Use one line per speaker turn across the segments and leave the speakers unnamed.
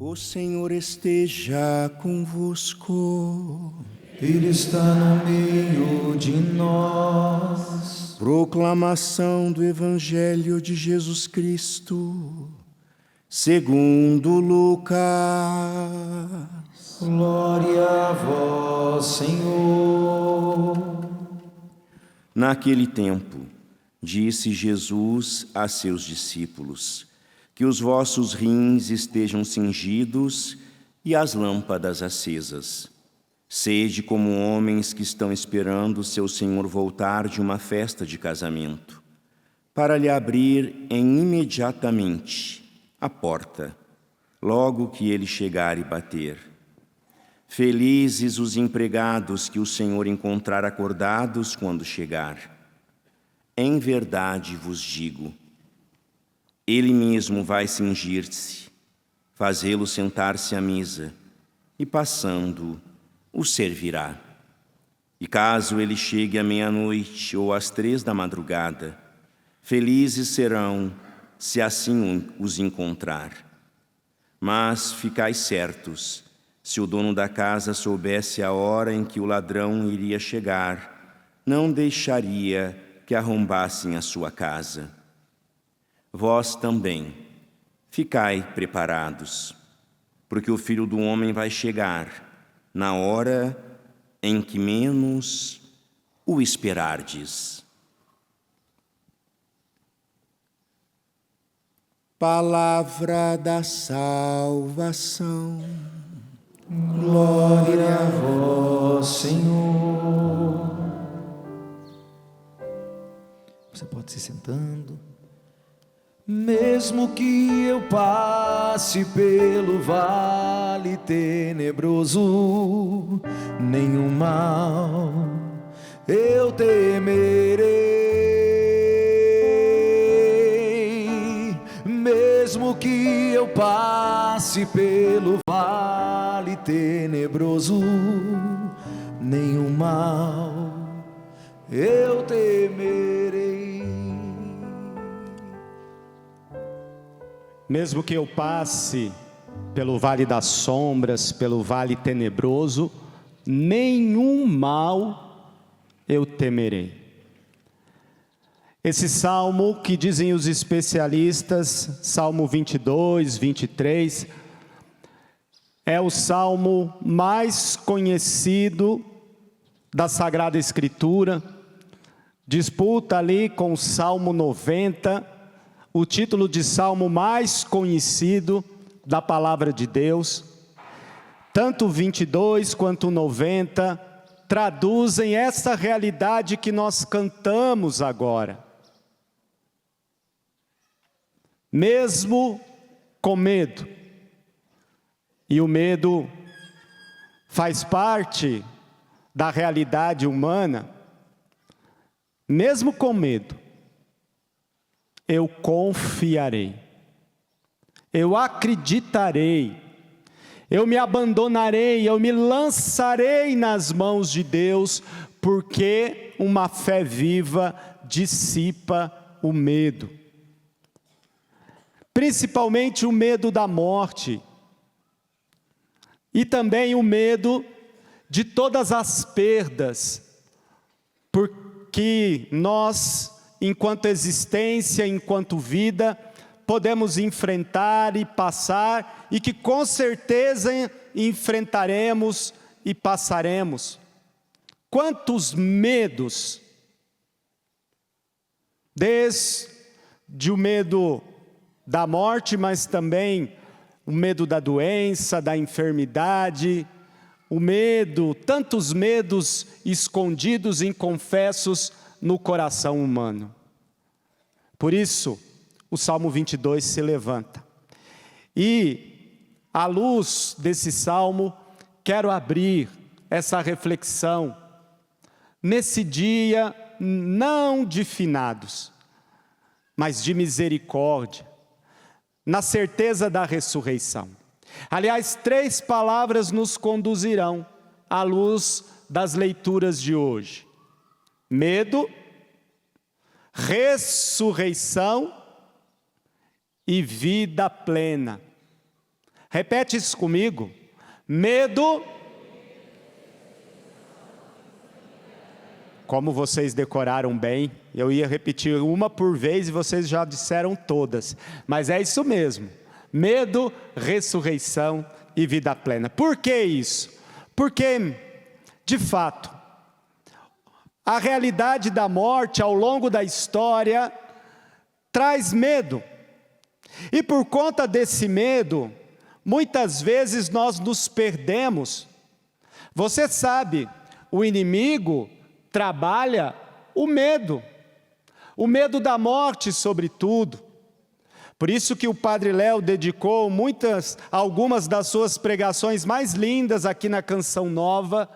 O Senhor esteja convosco.
Ele está no meio de nós.
Proclamação do Evangelho de Jesus Cristo, segundo Lucas.
Glória a vós, Senhor.
Naquele tempo, disse Jesus a seus discípulos: que os vossos rins estejam cingidos e as lâmpadas acesas. Sede como homens que estão esperando seu Senhor voltar de uma festa de casamento, para lhe abrir imediatamente a porta, logo que ele chegar e bater. Felizes os empregados que o Senhor encontrar acordados quando chegar. Em verdade vos digo, ele mesmo vai cingir-se, fazê-lo sentar-se à mesa, e passando, o servirá. E caso ele chegue à meia-noite ou às 3 da madrugada, felizes serão, se assim os encontrar. Mas ficai certos, se o dono da casa soubesse a hora em que o ladrão iria chegar, não deixaria que arrombassem a sua casa. Vós também, ficai preparados, porque o Filho do Homem vai chegar na hora em que menos o esperardes. Palavra da salvação.
Glória a vós, Senhor. Você pode se sentando. Mesmo que eu passe pelo vale tenebroso, nenhum mal eu temerei. Mesmo que eu passe pelo vale tenebroso, nenhum mal eu temerei.
Mesmo que eu passe pelo vale das sombras, pelo vale tenebroso, nenhum mal eu temerei. Esse salmo que dizem os especialistas, Salmo 22, 23, é o salmo mais conhecido da Sagrada Escritura, disputa ali com o Salmo 90, o título de salmo mais conhecido da palavra de Deus. Tanto o 22 quanto o 90 traduzem essa realidade que nós cantamos agora. Mesmo com medo, e o medo faz parte da realidade humana, mesmo com medo, eu confiarei, eu acreditarei, eu me abandonarei, eu me lançarei nas mãos de Deus, porque uma fé viva dissipa o medo. Principalmente o medo da morte, e também o medo de todas as perdas, porque nós, enquanto existência, enquanto vida, podemos enfrentar e passar, e que com certeza enfrentaremos e passaremos. Quantos medos, desde o medo da morte, mas também o medo da doença, da enfermidade, o medo, tantos medos escondidos, inconfessos no coração humano. Por isso, o Salmo 22 se levanta. E, à luz desse Salmo, quero abrir essa reflexão nesse dia não de finados, mas de misericórdia, na certeza da ressurreição. Aliás, 3 palavras nos conduzirão à luz das leituras de hoje: medo, ressurreição e vida plena. Repete isso comigo. Medo. Como vocês decoraram bem, eu ia repetir uma por vez e vocês já disseram todas. Mas é isso mesmo. Medo, ressurreição e vida plena. Por que isso? Porque, de fato, a realidade da morte ao longo da história traz medo. E por conta desse medo, muitas vezes nós nos perdemos. Você sabe, o inimigo trabalha o medo da morte sobretudo. Por isso que o Padre Léo dedicou algumas das suas pregações mais lindas aqui na Canção Nova,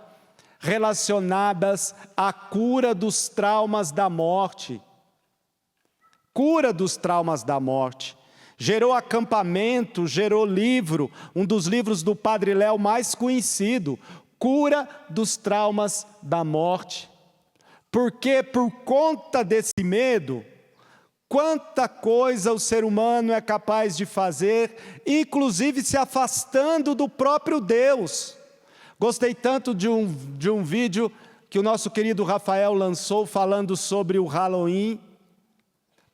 relacionadas à cura dos traumas da morte. Cura dos traumas da morte. Gerou acampamento, gerou livro, um dos livros do Padre Léo mais conhecido, Cura dos Traumas da Morte. Porque por conta desse medo, quanta coisa o ser humano é capaz de fazer, inclusive se afastando do próprio Deus. Gostei tanto de um vídeo que o nosso querido Rafael lançou falando sobre o Halloween,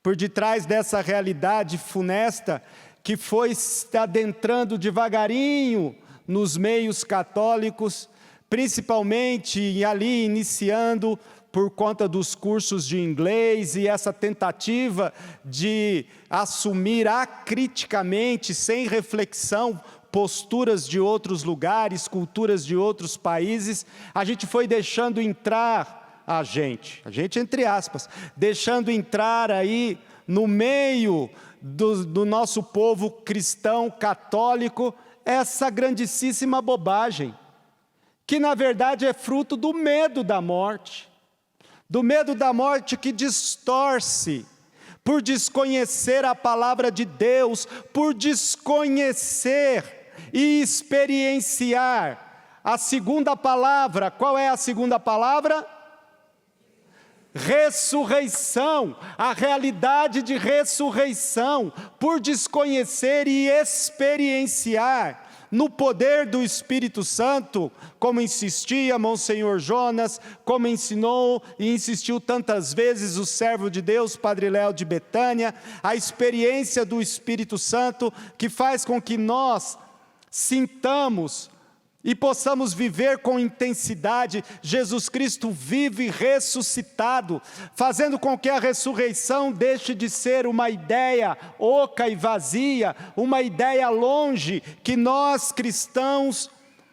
por detrás dessa realidade funesta que foi se adentrando devagarinho nos meios católicos, principalmente ali iniciando por conta dos cursos de inglês e essa tentativa de assumir acriticamente, sem reflexão, posturas de outros lugares, culturas de outros países, a gente foi deixando entrar a gente entre aspas, deixando entrar aí no meio do nosso povo cristão católico, essa grandíssima bobagem, que na verdade é fruto do medo da morte que distorce, por desconhecer a palavra de Deus, por desconhecer e experienciar a segunda palavra. Qual é a segunda palavra? Ressurreição, a realidade de ressurreição, por desconhecer e experienciar no poder do Espírito Santo, como insistia Monsenhor Jonas, como ensinou e insistiu tantas vezes o servo de Deus, Padre Léo de Betânia, a experiência do Espírito Santo que faz com que nós sintamos e possamos viver com intensidade Jesus Cristo vivo e ressuscitado, fazendo com que a ressurreição deixe de ser uma ideia oca e vazia, uma ideia longe, que nós cristãos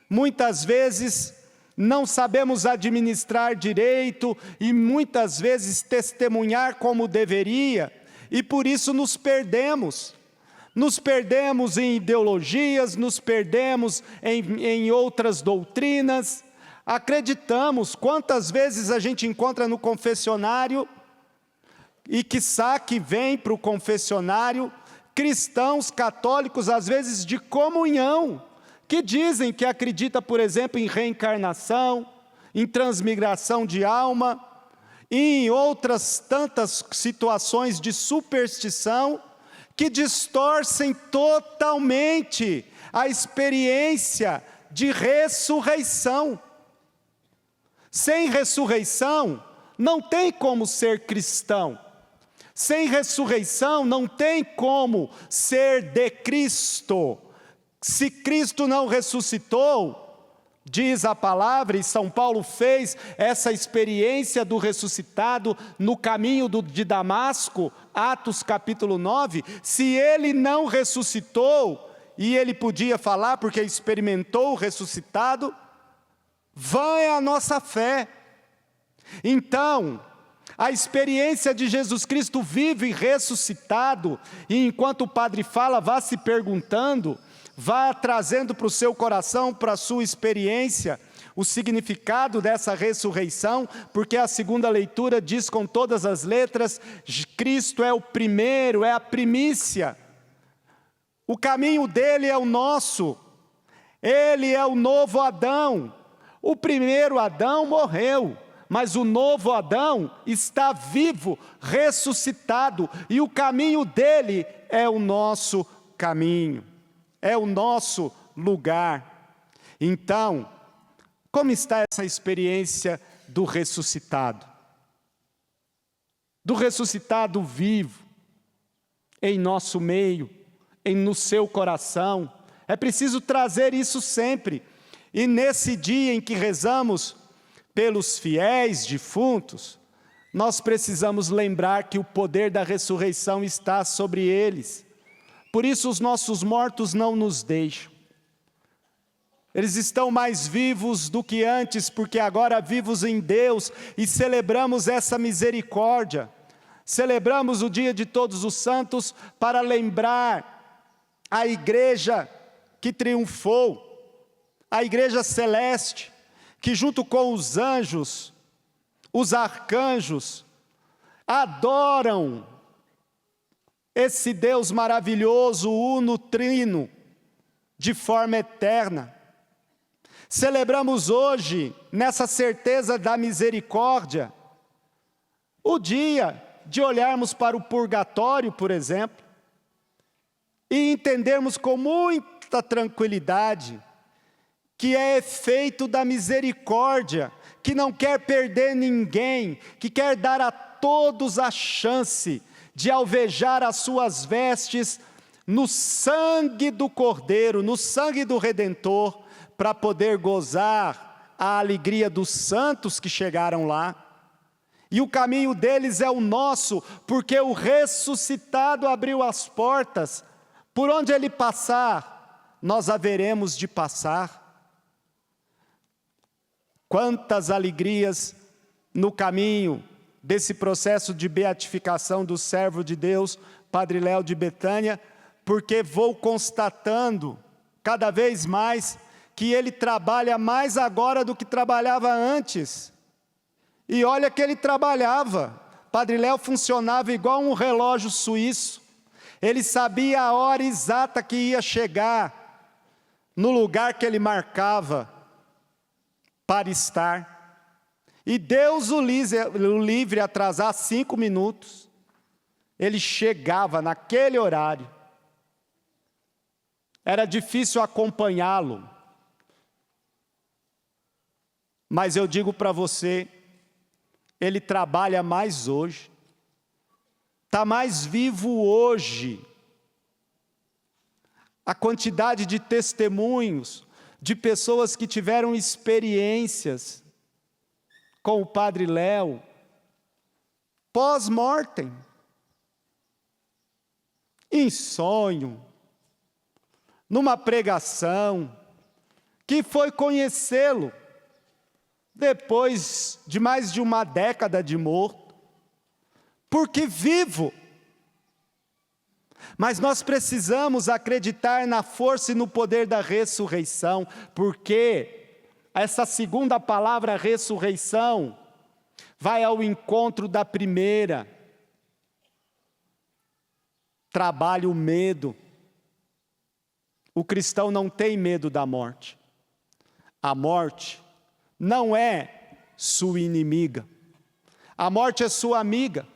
muitas vezes não sabemos administrar direito e muitas vezes testemunhar como deveria, e por isso nos perdemos. Nos perdemos em ideologias, nos perdemos em outras doutrinas, acreditamos. Quantas vezes a gente encontra no confessionário, e quiçá que vem para o confessionário, cristãos católicos, às vezes de comunhão, que dizem que acredita, por exemplo, em reencarnação, em transmigração de alma, e em outras tantas situações de superstição, que distorcem totalmente a experiência de ressurreição. Sem ressurreição, não tem como ser cristão. Sem ressurreição, não tem como ser de Cristo. Se Cristo não ressuscitou, diz a palavra, e São Paulo fez essa experiência do ressuscitado no caminho de Damasco, Atos capítulo 9, se ele não ressuscitou, e ele podia falar porque experimentou o ressuscitado, vã é a nossa fé. Então, a experiência de Jesus Cristo vivo e ressuscitado, e enquanto o padre fala, vá se perguntando, vá trazendo para o seu coração, para a sua experiência, o significado dessa ressurreição, porque a segunda leitura diz com todas as letras, Cristo é o primeiro, é a primícia. O caminho dele é o nosso, ele é o novo Adão. O primeiro Adão morreu, mas o novo Adão está vivo, ressuscitado, e o caminho dele é o nosso caminho. é o nosso lugar. Então, como está essa experiência do ressuscitado? Do ressuscitado vivo, em nosso meio, no seu coração. É preciso trazer isso sempre. E nesse dia em que rezamos pelos fiéis defuntos, nós precisamos lembrar que o poder da ressurreição está sobre eles. Por isso os nossos mortos não nos deixam. Eles estão mais vivos do que antes, porque agora vivos em Deus, e celebramos essa misericórdia. Celebramos o dia de todos os santos para lembrar a igreja que triunfou, a igreja celeste, que junto com os anjos, os arcanjos, adoram esse Deus maravilhoso, uno, trino, de forma eterna. Celebramos hoje, nessa certeza da misericórdia, o dia de olharmos para o purgatório, por exemplo, e entendermos com muita tranquilidade que é efeito da misericórdia, que não quer perder ninguém, que quer dar a todos a chance de alvejar as suas vestes no sangue do Cordeiro, no sangue do Redentor, para poder gozar a alegria dos santos que chegaram lá. E o caminho deles é o nosso, porque o ressuscitado abriu as portas. Por onde ele passar, nós haveremos de passar. Quantas alegrias no caminho desse processo de beatificação do servo de Deus, Padre Léo de Betânia, porque vou constatando cada vez mais que ele trabalha mais agora do que trabalhava antes. E olha que ele trabalhava. Padre Léo funcionava igual um relógio suíço. Ele sabia a hora exata que ia chegar no lugar que ele marcava para estar. E Deus o livre atrasar 5 minutos. Ele chegava naquele horário. Era difícil acompanhá-lo. Mas eu digo para você, ele trabalha mais hoje, está mais vivo hoje. A quantidade de testemunhos, de pessoas que tiveram experiências com o Padre Léo, pós-mortem, em sonho, numa pregação, que foi conhecê-lo, depois de mais de uma década de morto, porque vivo. Mas nós precisamos acreditar na força e no poder da ressurreição, porque essa segunda palavra, ressurreição, vai ao encontro da primeira. Trabalha o medo. O cristão não tem medo da morte. A morte não é sua inimiga. A morte é sua amiga.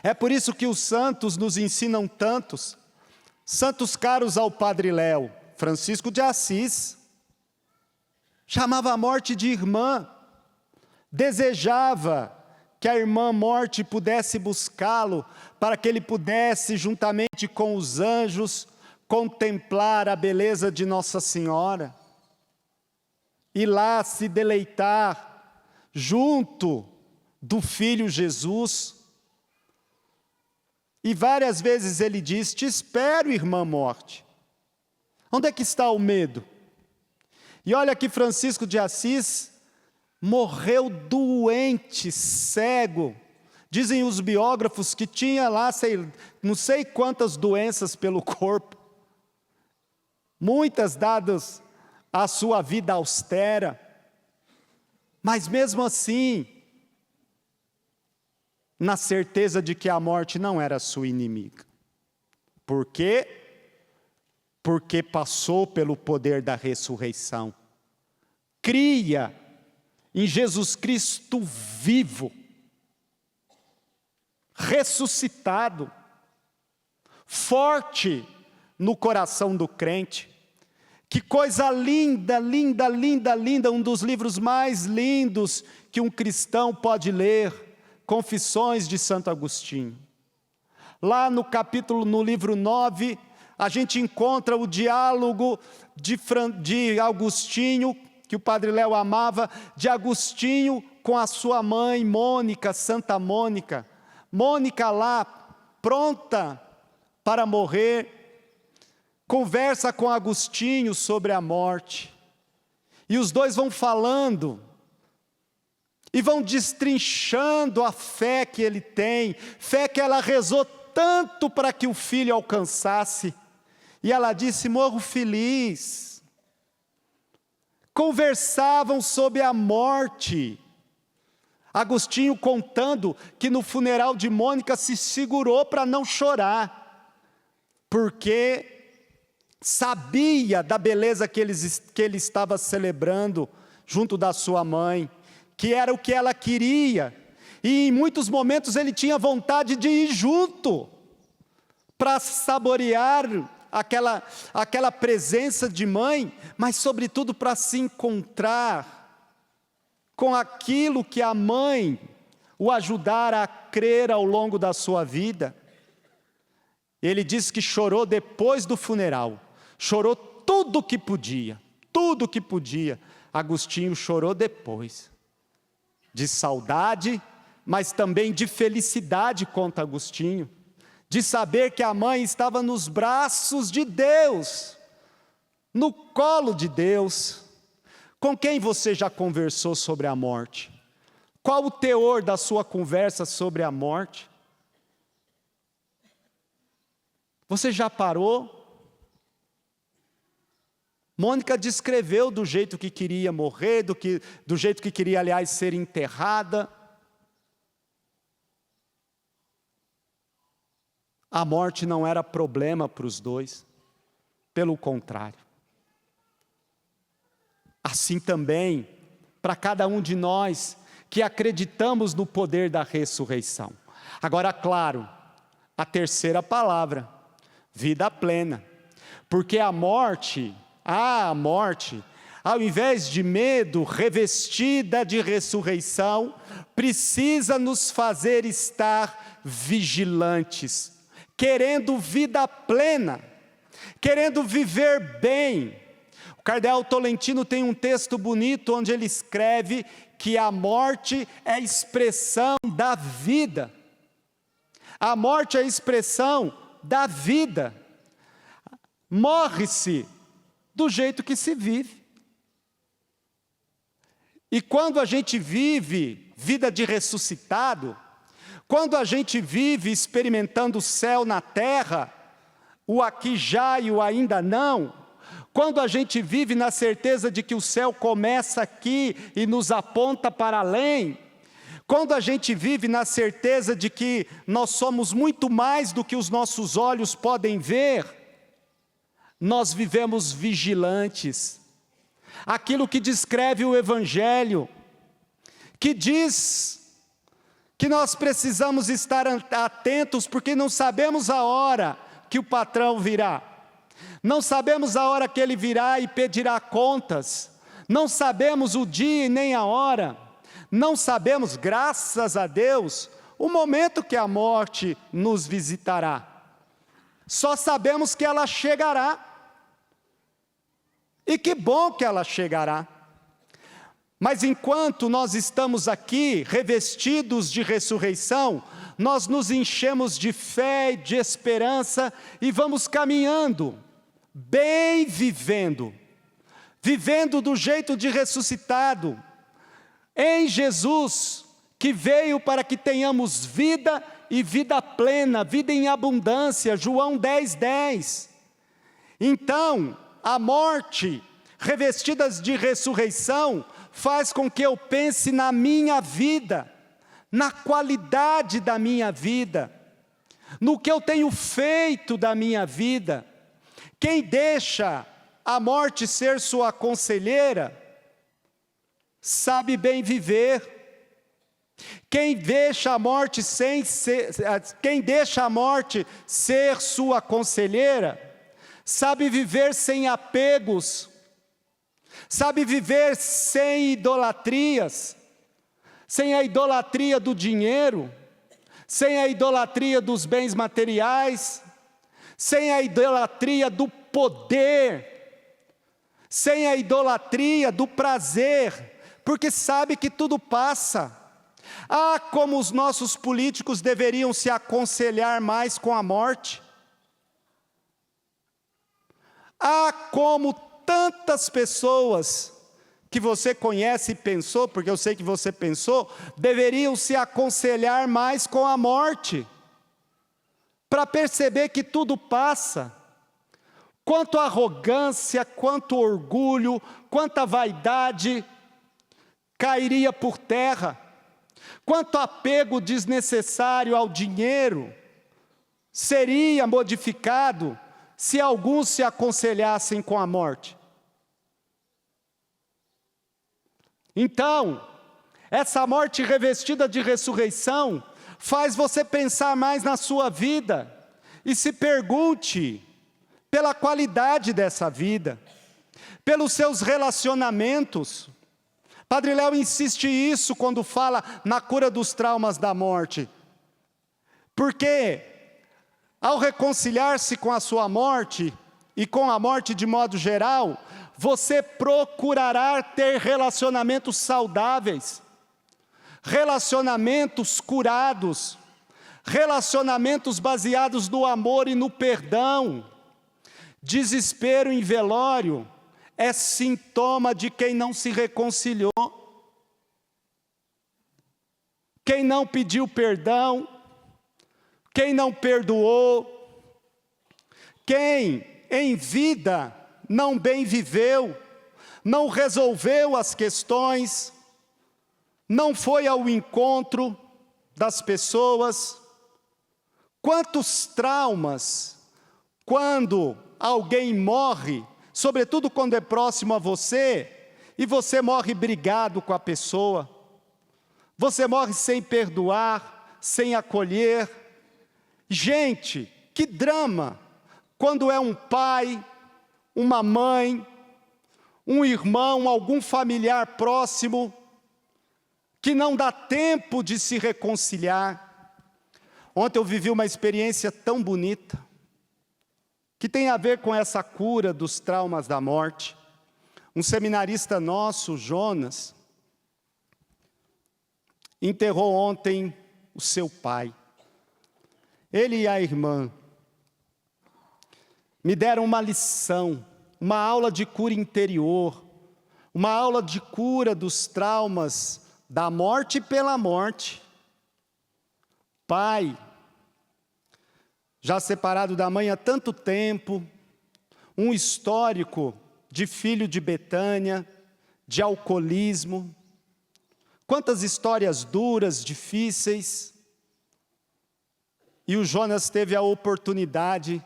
É por isso que os santos nos ensinam tantos. Santos caros ao Padre Léo, Francisco de Assis, chamava a morte de irmã. Desejava que a irmã morte pudesse buscá-lo, para que ele pudesse, juntamente com os anjos, contemplar a beleza de Nossa Senhora. E lá se deleitar junto do Filho Jesus. E várias vezes ele diz: te espero, irmã morte. Onde é que está o medo? E olha que Francisco de Assis morreu doente, cego. Dizem os biógrafos que tinha lá, não sei quantas doenças pelo corpo. Muitas dadas a sua vida austera, mas mesmo assim, na certeza de que a morte não era sua inimiga. Por quê? Porque passou pelo poder da ressurreição. Cria em Jesus Cristo vivo, ressuscitado, forte no coração do crente. Que coisa linda, linda, linda, linda, um dos livros mais lindos que um cristão pode ler, Confissões de Santo Agostinho. Lá no livro 9, a gente encontra o diálogo de Agostinho, que o Padre Léo amava, de Agostinho com a sua mãe Mônica, Santa Mônica. Mônica lá, pronta para morrer, conversa com Agostinho sobre a morte. E os dois vão falando, e vão destrinchando a fé que ele tem, fé que ela rezou tanto para que o filho alcançasse. E ela disse: morro feliz. Conversavam sobre a morte. Agostinho contando que no funeral de Mônica se segurou para não chorar, porque sabia da beleza que ele estava celebrando junto da sua mãe, que era o que ela queria, e em muitos momentos ele tinha vontade de ir junto, para saborear aquela presença de mãe, mas sobretudo para se encontrar com aquilo que a mãe o ajudara a crer ao longo da sua vida. Ele disse que chorou depois do funeral, chorou tudo que podia, tudo que podia. Agostinho chorou depois, de saudade, mas também de felicidade, conta Agostinho, de saber que a mãe estava nos braços de Deus, no colo de Deus. Com quem você já conversou sobre a morte? Qual o teor da sua conversa sobre a morte? Você já parou? Mônica descreveu do jeito que queria morrer, do jeito que queria, aliás, ser enterrada. A morte não era problema para os dois, pelo contrário. Assim também, para cada um de nós que acreditamos no poder da ressurreição. Agora, claro, a terceira palavra, vida plena. Porque a morte, ao invés de medo, revestida de ressurreição, precisa nos fazer estar vigilantes, querendo vida plena, querendo viver bem. O cardeal Tolentino tem um texto bonito onde ele escreve que a morte é a expressão da vida. A morte é a expressão da vida. Morre-se do jeito que se vive. E quando a gente vive vida de ressuscitado, quando a gente vive experimentando o céu na terra, o aqui já e o ainda não, quando a gente vive na certeza de que o céu começa aqui e nos aponta para além, quando a gente vive na certeza de que nós somos muito mais do que os nossos olhos podem ver, nós vivemos vigilantes. Aquilo que descreve o Evangelho, que diz que nós precisamos estar atentos, porque não sabemos a hora que o patrão virá. Não sabemos a hora que ele virá e pedirá contas. Não sabemos o dia e nem a hora. Não sabemos, graças a Deus, o momento que a morte nos visitará. Só sabemos que ela chegará. E que bom que ela chegará. Mas enquanto nós estamos aqui, revestidos de ressurreição, nós nos enchemos de fé e de esperança e vamos caminhando, bem vivendo do jeito de ressuscitado, em Jesus, que veio para que tenhamos vida e vida plena, vida em abundância, João 10:10. Então, a morte, revestidas de ressurreição, faz com que eu pense na minha vida, na qualidade da minha vida, no que eu tenho feito da minha vida. Quem deixa a morte ser sua conselheira, sabe bem viver. Quem deixa a morte ser sua conselheira, sabe viver sem apegos, sabe viver sem idolatrias, sem a idolatria do dinheiro, sem a idolatria dos bens materiais, sem a idolatria do poder, sem a idolatria do prazer, porque sabe que tudo passa. Ah, como os nossos políticos deveriam se aconselhar mais com a morte. Ah, como tantas pessoas que você conhece e pensou, porque eu sei que você pensou, deveriam se aconselhar mais com a morte, para perceber que tudo passa. Quanto arrogância, quanto orgulho, quanta vaidade cairia por terra, quanto apego desnecessário ao dinheiro seria modificado se alguns se aconselhassem com a morte. Então, essa morte revestida de ressurreição faz você pensar mais na sua vida e se pergunte pela qualidade dessa vida, pelos seus relacionamentos. Padre Léo insiste isso quando fala na cura dos traumas da morte, porque ao reconciliar-se com a sua morte e com a morte de modo geral, você procurará ter relacionamentos saudáveis, relacionamentos curados, relacionamentos baseados no amor e no perdão. Desespero em velório é sintoma de quem não se reconciliou, quem não pediu perdão, quem não perdoou, quem em vida não bem viveu, não resolveu as questões, não foi ao encontro das pessoas. Quantos traumas, quando alguém morre, sobretudo quando é próximo a você, e você morre brigado com a pessoa, você morre sem perdoar, sem acolher. Gente, que drama, quando é um pai, uma mãe, um irmão, algum familiar próximo, que não dá tempo de se reconciliar. Ontem eu vivi uma experiência tão bonita, que tem a ver com essa cura dos traumas da morte. Um seminarista nosso, Jonas, enterrou ontem o seu pai. Ele e a irmã me deram uma lição, uma aula de cura interior, uma aula de cura dos traumas da morte pela morte. Pai, já separado da mãe há tanto tempo, um histórico de filho de Betânia, de alcoolismo, quantas histórias duras, difíceis, e o Jonas teve a oportunidade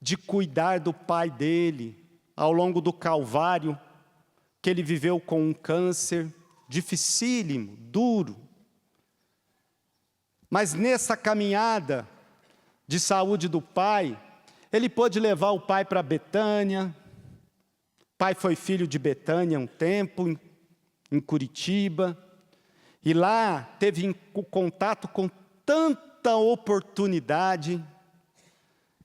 de cuidar do pai dele, ao longo do Calvário, que ele viveu com um câncer dificílimo, duro. Mas nessa caminhada de saúde do pai, ele pôde levar o pai para Betânia. O pai foi filho de Betânia um tempo, em Curitiba, e lá teve contato com tanta oportunidade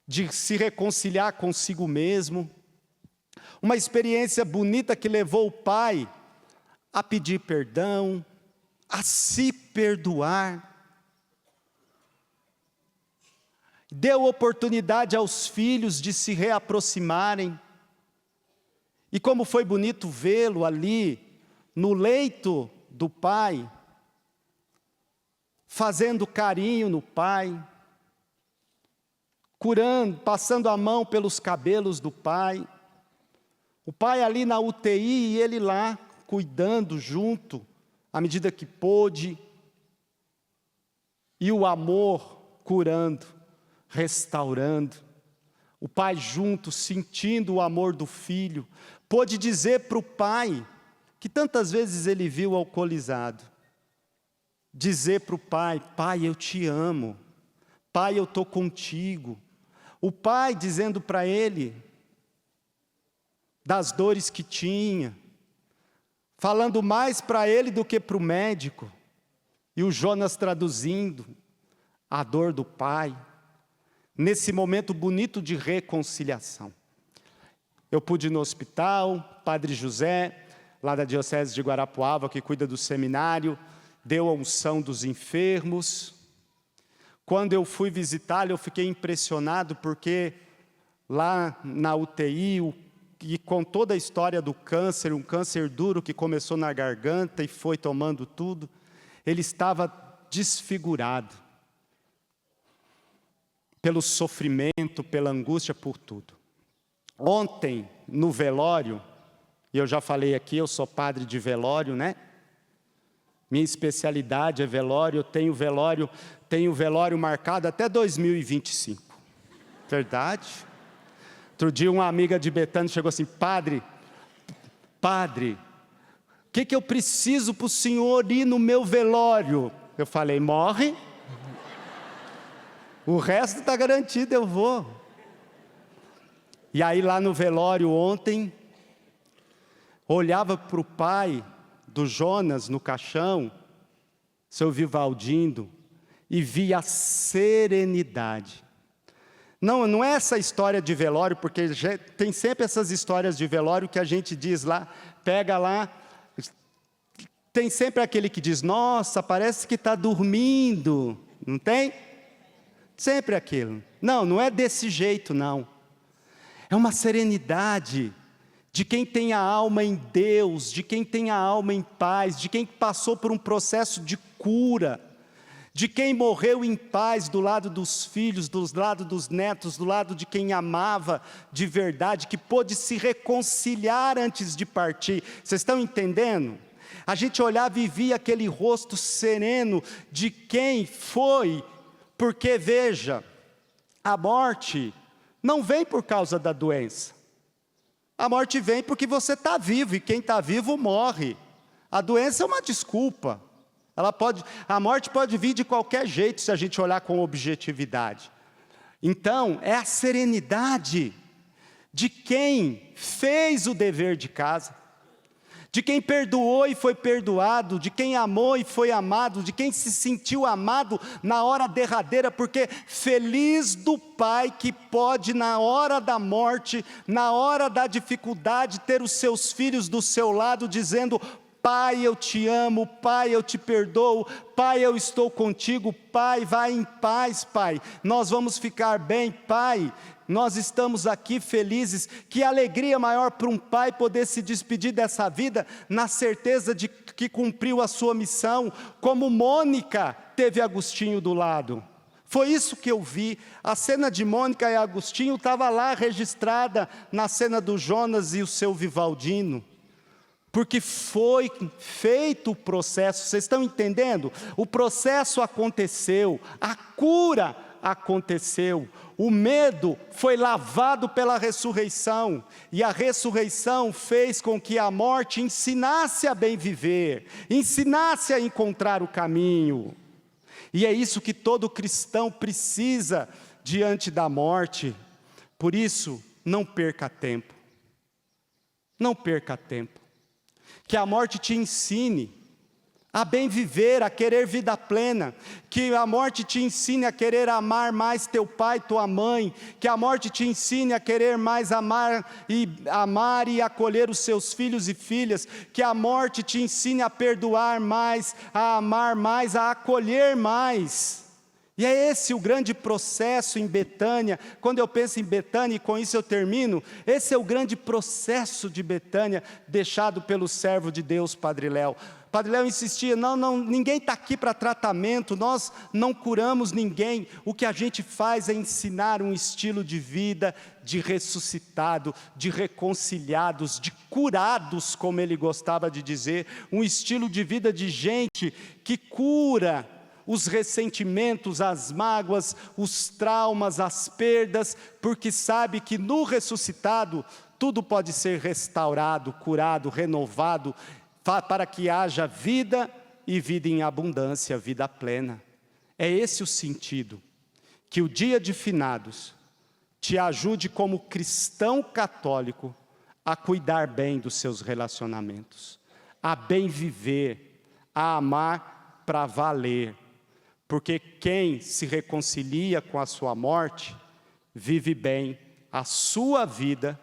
de se reconciliar consigo mesmo. Uma experiência bonita que levou o pai a pedir perdão, a se perdoar. Deu oportunidade aos filhos de se reaproximarem. E como foi bonito vê-lo ali, no leito do pai, fazendo carinho no pai, curando, passando a mão pelos cabelos do pai. O pai ali na UTI e ele lá, cuidando junto, à medida que pôde. E o amor curando, restaurando. O pai junto, sentindo o amor do filho. Pôde dizer para o pai, que tantas vezes ele viu alcoolizado, dizer para o pai: pai, eu te amo. Pai, eu estou contigo. O pai dizendo para ele das dores que tinha, falando mais para ele do que para o médico, e o Jonas traduzindo a dor do pai, nesse momento bonito de reconciliação. Eu pude ir no hospital, Padre José, lá da Diocese de Guarapuava, que cuida do seminário, deu a unção dos enfermos. Quando eu fui visitá-lo, eu fiquei impressionado, porque lá na UTI, e com toda a história do câncer, um câncer duro que começou na garganta e foi tomando tudo, ele estava desfigurado, pelo sofrimento, pela angústia, por tudo. Ontem, no velório, e eu já falei aqui, eu sou padre de velório, né? Minha especialidade é velório, eu tenho velório marcado até 2025. Verdade? Outro dia uma amiga de Betânia chegou assim: padre, o que eu preciso para o senhor ir no meu velório? Eu falei: morre. O resto está garantido, eu vou. E aí lá no velório ontem, olhava para o pai do Jonas no caixão, seu Vivaldindo, e via a serenidade. Não é essa história de velório, porque tem sempre essas histórias de velório que a gente diz lá, pega lá, tem sempre aquele que diz: nossa, parece que está dormindo, não tem? Sempre aquilo. Não é desse jeito, não. É uma serenidade de quem tem a alma em Deus, de quem tem a alma em paz, de quem passou por um processo de cura, de quem morreu em paz do lado dos filhos, do lado dos netos, do lado de quem amava de verdade, que pôde se reconciliar antes de partir. Vocês estão entendendo? A gente olhava e via aquele rosto sereno de quem foi, porque veja, a morte não vem por causa da doença. A morte vem porque você está vivo, e quem está vivo morre. A doença é uma desculpa. A morte pode vir de qualquer jeito, se a gente olhar com objetividade. Então, é a serenidade de quem fez o dever de casa, de quem perdoou e foi perdoado, de quem amou e foi amado, de quem se sentiu amado na hora derradeira, porque feliz do pai que pode, na hora da morte, na hora da dificuldade, ter os seus filhos do seu lado, dizendo: pai, eu te amo, pai, eu te perdoo, pai, eu estou contigo, pai, vai em paz, pai, nós vamos ficar bem, pai, nós estamos aqui felizes. Que alegria maior para um pai poder se despedir dessa vida, na certeza de que cumpriu a sua missão, como Mônica teve Agostinho do lado. Foi isso que eu vi. A cena de Mônica e Agostinho estava lá registrada na cena do Jonas e o seu Vivaldino, porque foi feito o processo. Vocês estão entendendo? O processo aconteceu, a cura aconteceu, o medo foi lavado pela ressurreição, e a ressurreição fez com que a morte ensinasse a bem viver, ensinasse a encontrar o caminho. E é isso que todo cristão precisa diante da morte. Por isso, não perca tempo. Não perca tempo. Que a morte te ensine a bem viver, a querer vida plena. Que a morte te ensine a querer amar mais teu pai, tua mãe. Que a morte te ensine a querer mais amar e acolher os seus filhos e filhas. Que a morte te ensine a perdoar mais, a amar mais, a acolher mais. E é esse o grande processo em Betânia. Quando eu penso em Betânia, e com isso eu termino, esse é o grande processo de Betânia, deixado pelo servo de Deus, Padre Léo. Padre Léo insistia: não, ninguém está aqui para tratamento, nós não curamos ninguém. O que a gente faz é ensinar um estilo de vida de ressuscitado, de reconciliados, de curados, como ele gostava de dizer. Um estilo de vida de gente que cura os ressentimentos, as mágoas, os traumas, as perdas, porque sabe que no ressuscitado tudo pode ser restaurado, curado, renovado, para que haja vida e vida em abundância, vida plena. É esse o sentido. Que o dia de finados te ajude como cristão católico a cuidar bem dos seus relacionamentos, a bem viver, a amar para valer. Porque quem se reconcilia com a sua morte, vive bem a sua vida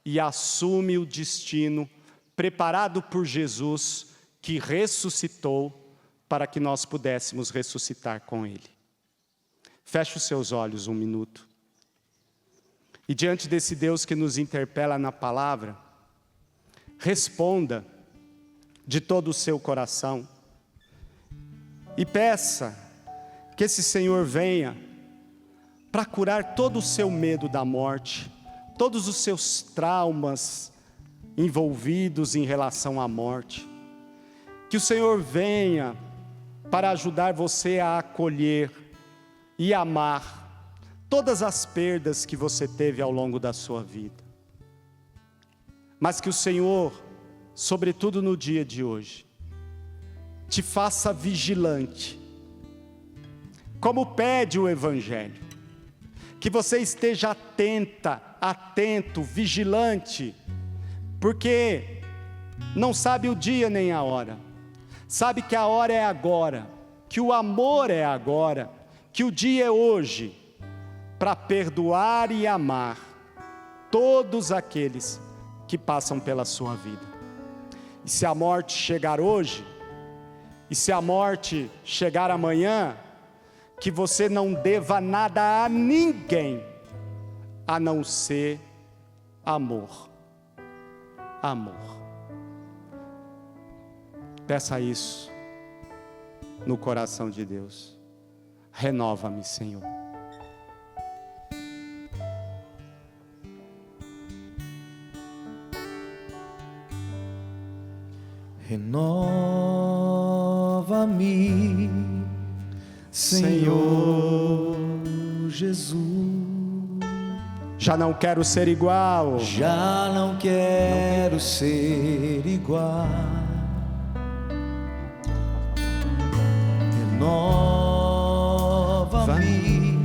e assume o destino preparado por Jesus, que ressuscitou para que nós pudéssemos ressuscitar com Ele. Feche os seus olhos um minuto. E diante desse Deus que nos interpela na palavra, responda de todo o seu coração e peça que esse Senhor venha para curar todo o seu medo da morte, todos os seus traumas envolvidos em relação à morte. Que o Senhor venha para ajudar você a acolher e amar todas as perdas que você teve ao longo da sua vida. Mas que o Senhor, sobretudo no dia de hoje, te faça vigilante, como pede o Evangelho, que você esteja atento, vigilante, porque não sabe o dia nem a hora, sabe que a hora é agora, que o amor é agora, que o dia é hoje, para perdoar e amar todos aqueles que passam pela sua vida. E se a morte chegar hoje, e se a morte chegar amanhã, que você não deva nada a ninguém, a não ser amor. Amor. Peça isso no coração de Deus. Renova-me, Senhor.
Renova-me, Senhor Jesus.
Já não quero ser igual.
Já não quero ser igual. Renova-me,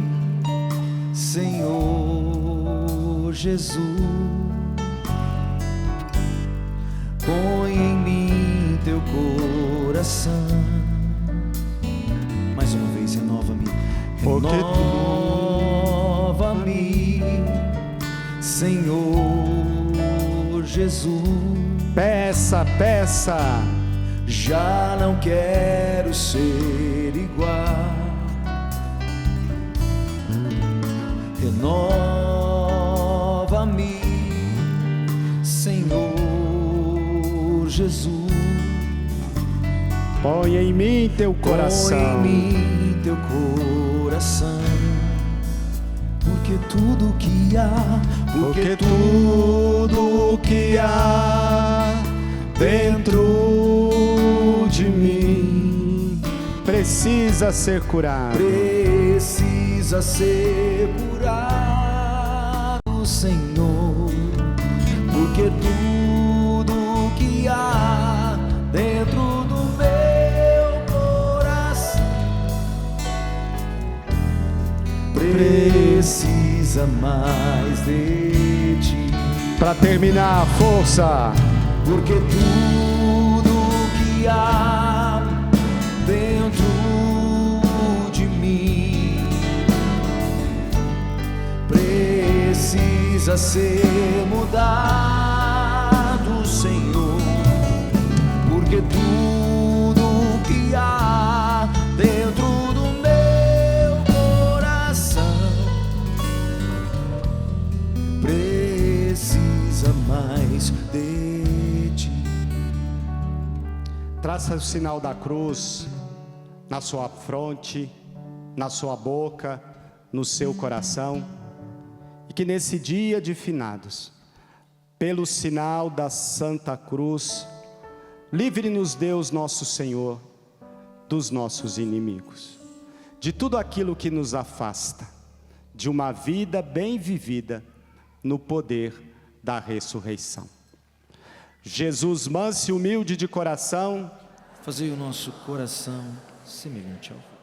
Senhor Jesus. Põe em mim teu coração. Mais uma vez, renova-me. Renova-me, Senhor Jesus.
Peça, peça.
Já não quero ser igual. Renova-me, Senhor Jesus.
Põe em mim teu coração.
Põe em mim teu coração. Porque tudo que há, porque tudo que há dentro de mim
precisa ser curado.
Precisa ser curado, Senhor. Porque tudo que há dentro do meu coração precisa mais de ti.
Para terminar, força.
Porque tudo que há dentro de mim precisa ser mudado, Senhor. Porque tudo que há dentro do meu coração precisa mais de ti.
Traça o sinal da cruz na sua fronte, na sua boca, no seu coração. E que nesse dia de finados, pelo sinal da Santa Cruz, livre-nos Deus nosso Senhor dos nossos inimigos, de tudo aquilo que nos afasta de uma vida bem vivida no poder da ressurreição. Jesus, manso e humilde de coração,
Fazei o nosso coração semelhante ao